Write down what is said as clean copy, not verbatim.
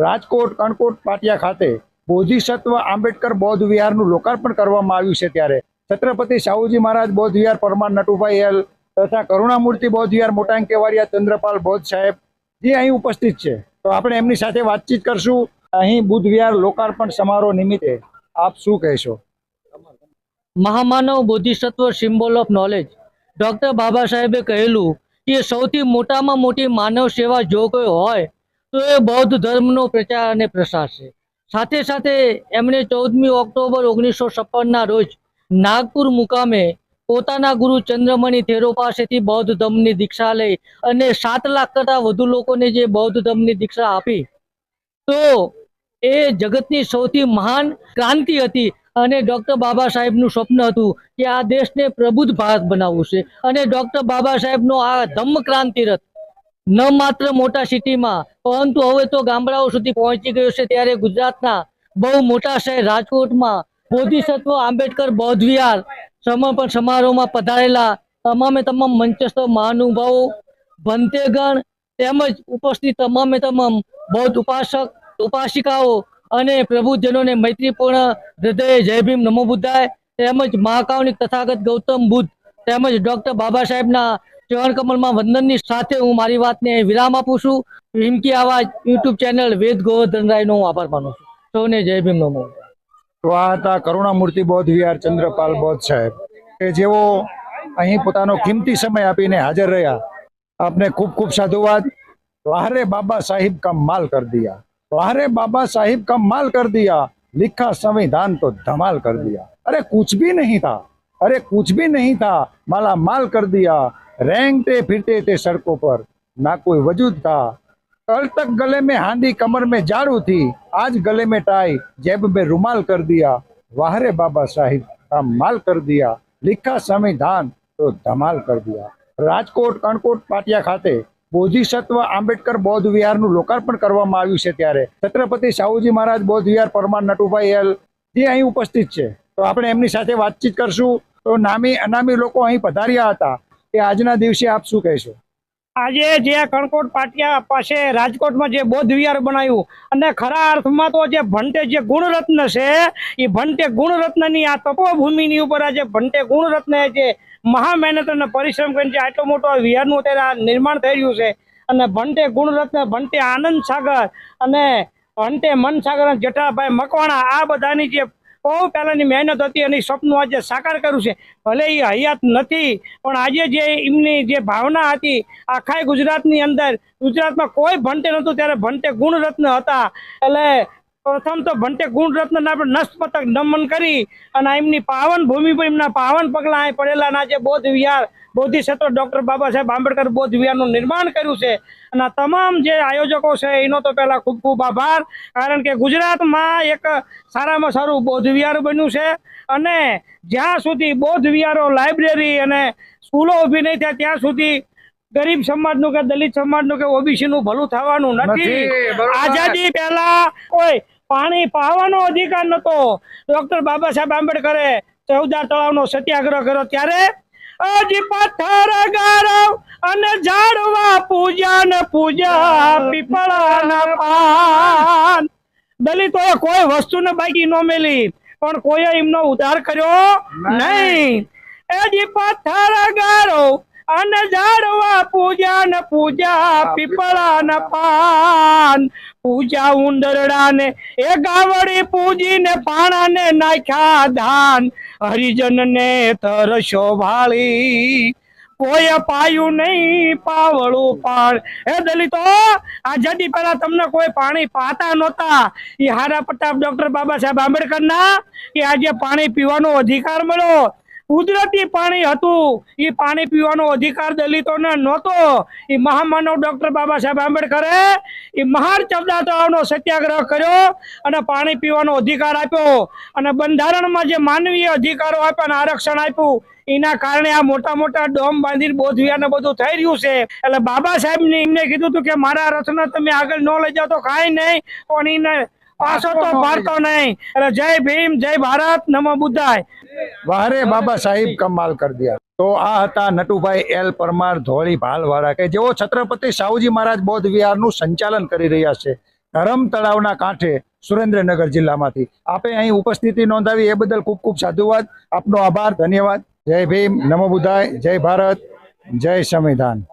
રાજકોટ કણકોટ પાટિયા ખાતે બોધિસત્વ આંબેડકર બૌદ્ધ વિહારનું લોકાર્પણ કરવામાં આવ્યું છે ત્યારે છત્રપતિ સાહુજી મહારાજ બૌદ્ધ વિહાર પરમાર નટુભાઈ એલ તથા કરુણામૂર્તિ બૌદ્ધ વિહાર મોટા કેવાડિયા ચંદ્રપાલ બૌદ્ધ સાહેબ જે અહીં ઉપસ્થિત છે, તો આપણે એમની સાથે વાતચીત કરશું. અહીં બુદ્ધ વિહાર લોકાર્પણ સમારોહ નિમિત્તે આપ શું કહેશો? મહામાનવ બોધિસત્વ સિમ્બોલ ઓફ નોલેજ ડૉક્ટર બાબા સાહેબે કહેલું કે સૌથી મોટામાં મોટી માનવ સેવા જો કોઈ હોય તો એ બૌદ્ધ ધર્મનો પ્રચાર અને પ્રસાર છે. સાથે સાથે એમણે 14મી ઓક્ટોબર 1956ના રોજ નાગપુર મુકામે પોતાના ગુરુ ચંદ્રમણિ થેરો પાસેથી બૌદ્ધ ધર્મની દીક્ષા લઈ અને 7 લાખ કરતાં વધુ લોકોને જે બૌદ્ધ ધર્મની દીક્ષા આપી, તો એ જગતની સૌથી મહાન ક્રાંતિ હતી. અને ડૉક્ટર બાબા સાહેબનું સ્વપ્ન હતું કે આ દેશને પ્રબુદ્ધ ભારત બનાવવું છે. અને ડૉક્ટર બાબા સાહેબનો આ ધમ્મ ક્રાંતિ રથ ન માત્ર મોટા સિટીમાં પરંતુ હવે તો ગામડાઓ સુધી પહોંચી ગયો છે. ત્યારે ગુજરાતના બહુ મોટા શહેર રાજકોટમાં બોધિસત્વ આંબેડકર બૌદ્ધ વિહાર સમર્પણ સમારોહમાં પધારેલા તમામે તમામ મંચસ્થ મહાનુભાવો, ભંતેગણ તેમજ ઉપસ્થિત તમામે તમામ બૌદ્ધ ઉપાસક ઉપાસિકાઓ અને પ્રબુદ્ધજનોને મૈત્રીપૂર્ણ હૃદય જય ભીમ નમો બુદ્ધાય તેમજ મહાકારુણિક તથાગત ગૌતમ બુદ્ધ તેમજ ડૉક્ટર બાબા સાહેબના ચરણ કમલમાં વંદનની સાથે હું મારી વાતને વિરામ આપું છું. હિમકી આવાજ યુટ્યુબ ચેનલ વેદ ગોવર્ધન રાયનો હું આભાર માનું છું. સૌને જય ભીમ નમો. તો આ હતા કરુણામૂર્તિ બૌદ્ધ વિહાર ચંદ્રપાલ બૌદ્ધ સાહેબ કે જેઓ અહીં પોતાનો કિંમતી સમય આપીને હાજર રહ્યા. આપને ખૂબ ખૂબ સાધુવાદ. વાહરે બાબા સાहिब का माल कर दिया, वाहरे बाबा साहिब का माल कर दिया, लिखा संविधान तो धमाल कर दिया. अरे कुछ भी नहीं था, अरे कुछ भी नहीं था, माला माल कर दिया. रेंगते फिरते थे सड़कों पर, ना कोई वजूद था. कल तक गले में हांडी कमर में झाड़ू थी, आज गले में टाई जेब में रुमाल कर दिया. वाहरे बाबा साहिब का माल कर दिया, लिखा संविधान तो धमाल कर दिया. રાજકોટ કણકોટ પાટિયા ખાતે બોધિસત્વ આંબેડકર બૌદ્ધ વિહારનું લોકાર્પણ કરવામાં આવ્યું છે ત્યારે છત્રપતિ સાહુજી મહારાજ બૌદ્ધ વિહાર પરમાર નટુભાઈ એલ જે અહીં ઉપસ્થિત છે, તો આપણે એમની સાથે વાતચીત કરશું. તો નામી અનામી લોકો અહીં પધાર્યા હતા કે આજના દિવસે આપ શું કહેશો? આજે જે કણકોટ પાટિયા પાસે રાજકોટમાં જે બૌદ્ધ વિહાર બનાવ્યું અને ખરા અર્થમાં તો જે ભંટે જે ગુણરત્ન છે એ ભંટે ગુણરત્નની આ તપોભૂમિની ઉપર આજે ભંટે ગુણરત્ન જે મહા મહેનત અને પરિશ્રમ કરીને જે આટલો મોટો વિહારનું અત્યારે નિર્માણ થઈ રહ્યું છે. અને ભંટે ગુણરત્ન, ભંટે આનંદ સાગર અને ભંટે મનસાગર અને જેઠાભાઈ મકવાણા આ બધાની જે બહુ પહેલાંની મહેનત હતી અને સપનું આજે સાકાર કર્યું છે. ભલે એ હયાત નથી પણ આજે જે એમની જે ભાવના હતી આખા ગુજરાતની અંદર, ગુજરાતમાં કોઈ ભંટે નહોતું ત્યારે ભંટે ગુણરત્ન હતા. એટલે પ્રથમ તો ભંટે ગુણરત્નને આપણે નસ્તમસ્તક નમન કરી અને એમની પાવન ભૂમિ પર એમના પાવન પગલાં અહીં પડેલા જે બૌદ્ધ વિહાર બોધિસત્વ ડૉક્ટર બાબા સાહેબ આંબેડકર બૌદ્ધ વિહારનું નિર્માણ કર્યું છે. અને તમામ જે આયોજકો છે એનો તો પહેલાં ખૂબ ખૂબ આભાર, કારણ કે ગુજરાતમાં એક સારામાં સારું બૌદ્ધ વિહાર બન્યું છે. અને જ્યાં સુધી બૌદ્ધ વિહારો, લાઇબ્રેરી અને સ્કૂલો ઊભી નહીં થાય ત્યાં સુધી ગરીબ સમાજનું કે દલિત સમાજનું કે ઓબીસીનું ભલું થવાનું નથી. આઝાદી પહેલા કોઈ પાણી પાવાનો અધિકાર નહોતો. ડૉક્ટર બાબા સાહેબ આંબેડકરે ચૌદાર તળાવનો સત્યાગ્રહ કર્યો ત્યારે હજી પથ્થર ગારવ અને ઝાડવા પૂજા ને પૂજા પીપળાના પાન. દલિતોએ કોઈ વસ્તુને બાકી ન મેલી પણ કોઈએ એમનો ઉદ્ધાર કર્યો નહીં. હજી પથ્થર ગારવ અને ઝાડવા પૂજા ને પૂજા પીપળાના પાન. પૂજા ઉંદરડા ને એ ગાવડી પૂજી ને પાણા ને નાખ્યા ધાન. હરિજન ને તરસો ભાળી કોઈ પાયું નહીં પાવળું પાણ. એ દલિતો, આઝાદી પહેલા તમને કોઈ પાણી પાતા નહોતા. એ હારા પ્રતાપ ડૉક્ટર બાબા સાહેબ આંબેડકરના કે આજે પાણી પીવાનો અધિકાર મળ્યો. કુદરતી પાણી હતું, એ પાણી પીવાનો અધિકાર દલિતોને નહોતો. એ મહામાનવ ડૉક્ટર બાબા સાહેબ આંબેડકરે એ મહાન ચૌદાર તળાવનો સત્યાગ્રહ કર્યો અને પાણી પીવાનો અધિકાર આપ્યો. અને બંધારણમાં જે માનવીય અધિકારો આપ્યા અને આરક્ષણ આપ્યું એના કારણે આ મોટા મોટા ડોમ બાંધીને બૌદ્ધ વિહારને બધું થઈ રહ્યું છે. એટલે બાબા સાહેબને એમને કીધું હતું કે મારા રથને તમે આગળ ન લઈ જાઓ તો કાંઈ નહીં, પણ એને પાછો તો પાડતો નહીં. એટલે જય ભીમ, જય ભારત, નમો બુદ્ધાય. વાહરે બાબા સાહિબ કમાલ કર દિયા. તો આ હતા નટુભાઈ એલ પરમાર ધોળી ભાલવાળા કે જેઓ છત્રપતિ સાહુજી મહારાજ બૌદ્ધ વિહારનું સંચાલન કરી રહ્યા છે. ધરમ તળાવના કાંઠે સુરેન્દ્રનગર જિલ્લામાંથી આપે અહીં ઉપસ્થિતિ નોંધાવી એ બદલ ખૂબ ખૂબ સાધુવાદ. આપનો આભાર, ધન્યવાદ. જય ભીમ, નમો બુદ્ધાય, જય ભારત, જય સંવિધાન.